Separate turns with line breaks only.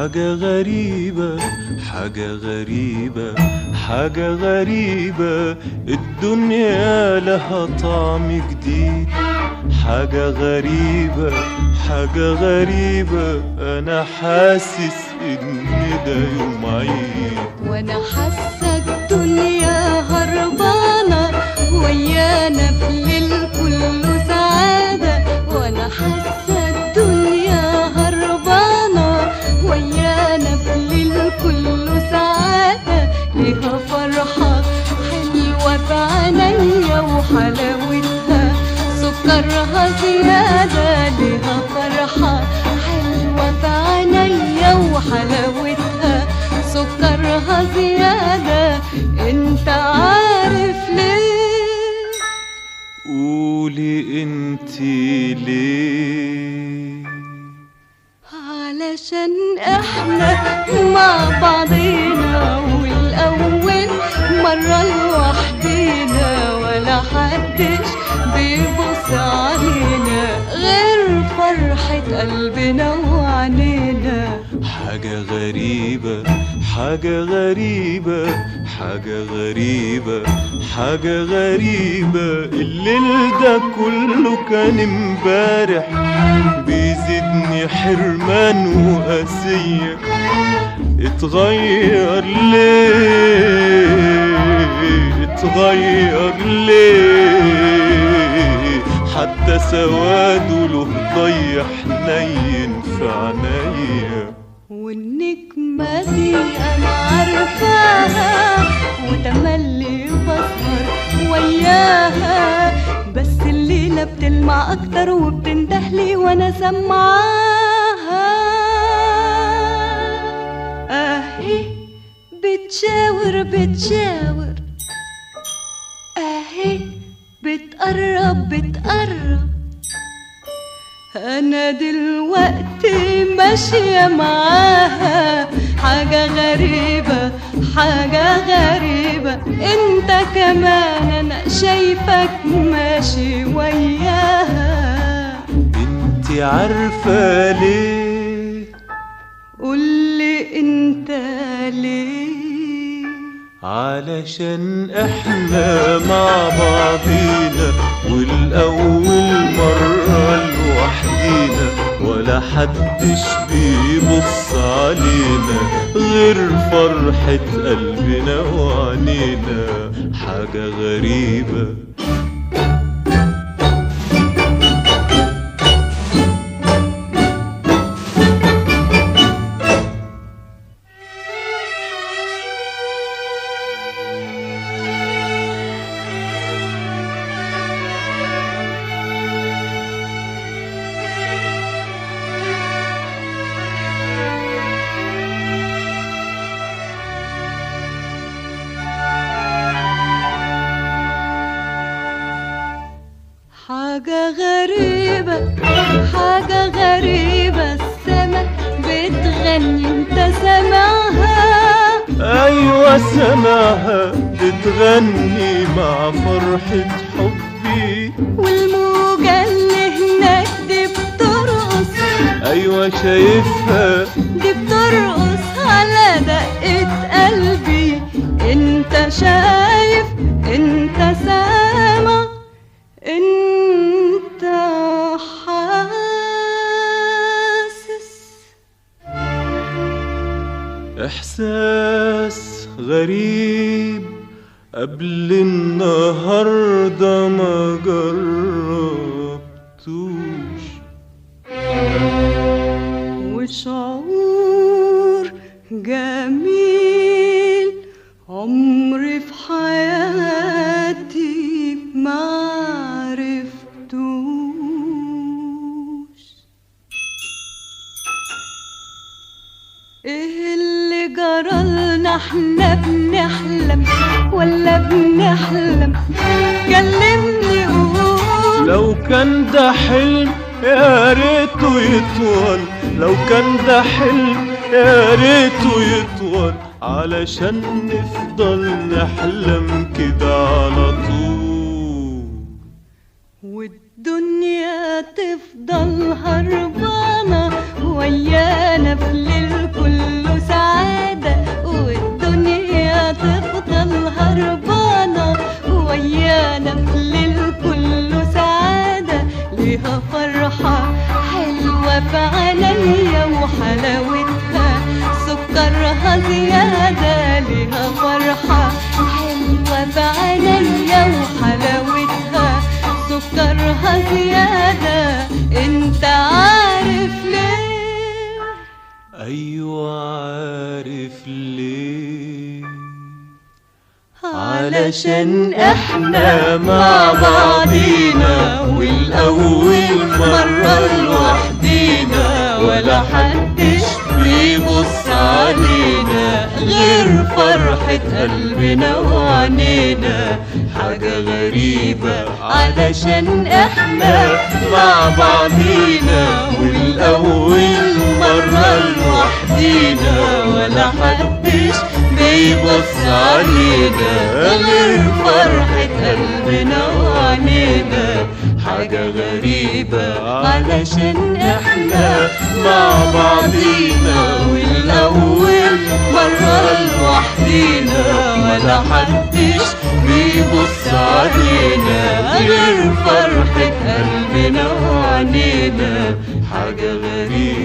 حاجة غريبة، حاجة غريبة، حاجة غريبة، الدنيا لها طعم جديد. حاجة غريبة، حاجة غريبة، أنا حاسس إن ده يوم عيد.
وأنا حاسة الدنيا هربانة ويانا في ليل كله سعادة. وأنا حاسة الدنيا هربانة ويانا في ليل كله سعادة. ليها فرحة حلوة في عينيا وحلاوتها سكرها زيادة. ليها فرحة حلوة في عينيا وحلاوتها سكرها زيادة. انت عارف ليه؟
قولي انتي ليه؟
علشان احنا مع بعضينا والاول مرة لوحدينا ولا حدش بيبص علينا غير فرحة قلبنا وعنينا.
حاجة غريبة، حاجة غريبة، حاجة غريبة، حاجة غريبة، الليل ده كله كان امبارح بيزيدني حرمان وقاسية. اتغير ليه؟ اتغير ليه؟ حتى سواده له ضي حنين في عينيا.
والنجمة دي أنا عارفاها وتملي بسهر وياها، بس الليلة بتلمع أكتر وبتندهلي وأنا سمعاها. أهي بتشاور بتشاور، أهي بتقرب بتقرب. أنا دلوقتي ماشية معاها. حاجة غريبة، حاجة غريبة، انت كمان أنا شايفك ماشي وياها.
انتي عارفة ليه؟
قولي انت ليه؟
علشان احنا مع بعضينا والأول مرة لوحدينا ولا حدش بيبص علينا غير فرحة قلبنا وعنينا. حاجة غريبة.
حاجة غريبة، حاجة غريبة، السما بتغني انت سامعها؟
ايوه سامعها بتغني مع فرحة حبي.
والموجة اللي هناك دي بترقص،
ايوه شايفها
دي بترقص على دقة قلبي. انت شايف، انت سامع، انت حاسس.
احساس غريب قبل النهارده ما جربتوش،
وشعور جميل عمري في حياتي ما عرفتوش. ايه اللي جرالنا؟ احنا بنحلم ولا بنحلم؟ كلمني قول.
لو كان ده حلم يا ريته يطول، لو كان ده حلم يا ريته يطول، علشان نفضل نحلم كده على طول،
والدنيا تفضل هربانة ويانا في الليل كله عينيا وحلاوتها سكرها زيادة لها فرحة حلوة في عينيا وحلاوتها سكرها زيادة انت عارف ليه؟
ايوه عارف ليه،
علشان احنا مع بعضينا والاول مرة لوحدينا ولا حدش بيبص علينا غير فرحة قلبنا وعنينا حاجة غريبة علشان احنا مع بعضينا والاول مرة لوحدينا ولا حدش بيبص علينا غير فرحة قلبنا وعنينا حاجة غريبة علشان احنا مع بعضينا والأول مرة لوحدينا ولا حدش بيبص علينا غير فرحة قلبنا وعنينا حاجة غريبة